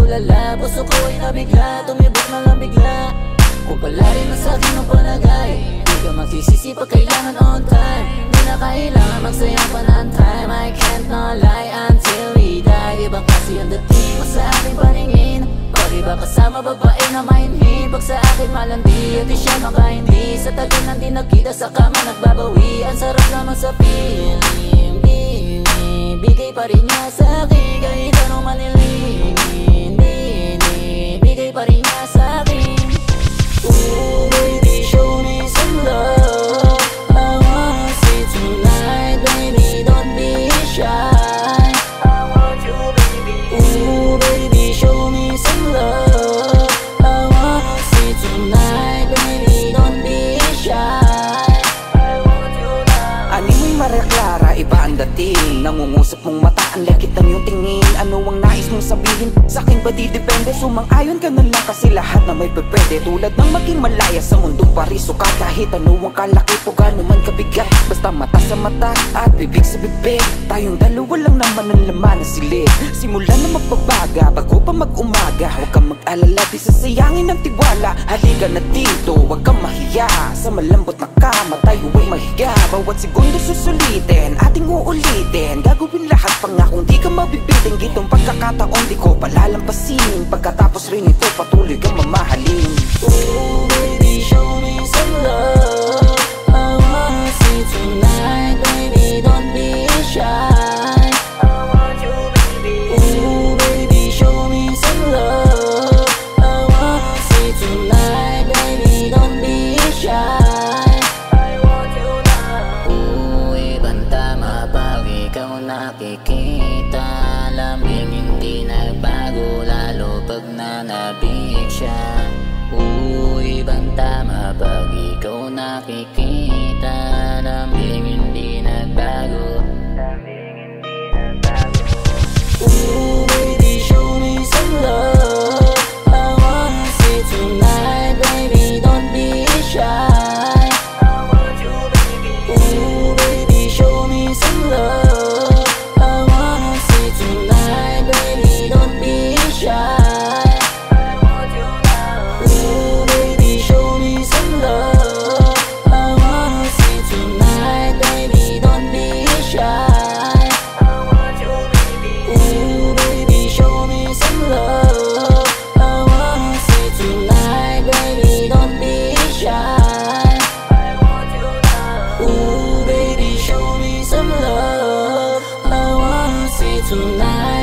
tulala. Puso ko ay nabigla, tumibok na lang bigla. Kung pala rin ang sa'kin ng palagay, di ka magsisisi pag kailangan on time. Di na kailangan magsayang pa ng time. I can't not lie until we die. Ibang kasi ang dating mo sa aking paningin. Pag iba kasama babae na mainhin, pag sa akin malandi at di siya makahindi. Sa tagal nang di nagkita sa kama nagbabawi. Ang sarap naman sa feeling. Bigay pa rin niya sa'kin kahit anong manilin. Bigay pa rin niya sa'kin. Ooh baby, show me some love. I wanna see tonight, baby, don't be shy. I want you, baby. Ooh baby, show me some love. I wanna see tonight, baby, don't be shy. I want you now. Ani mo'y Maria Clara, iba ang dating. Nangungusap mong mata, ang lakit ng iyong tingin. Ano ang nais mong sabihin? Sa'kin ba di depende? Sumang-ayon ka na lang kasi lahat na may pwede. Tulad ng maging malaya sa mundong pariso ka. Kahit ano ang kalaki o gano'n man kabigat, basta mata sa mata at bibig sa bibig. Tayong dalawa lang naman ang laman ng silid. Simula na magbabaga bago pa mag-umaga. Huwag kang mag-alala, di sasayangin ang tiwala. Halika na dito, huwag kang mahiya. Sa malambot na kama tayo ay mahiga. Bawat segundo susulitin, ating uulitin. Gagawin lahat pangakong di ka mabibitin. Gitong pagkakataon di ko palalampasin. Pagkatapos rin ito patuloy kang mamahalin. Ooh baby, show me some love. I wanna see tonight, baby, don't be shy. I want you, baby. Ooh baby, show me some love. I wanna see tonight, baby, don't be shy. I want you now. Ooh, ibang tama pag ikaw nakikita. Lamig hindi nagbago, lalo pag nanabig siya. Ibang tama pag ikaw nakikita. Lamig hindi nagbago. Ooh baby, show me some love. I wanna see tonight, baby, don't be shy. I want you, baby. Ooh baby, show me some love. I wanna see tonight, baby, don't be shy. Tonight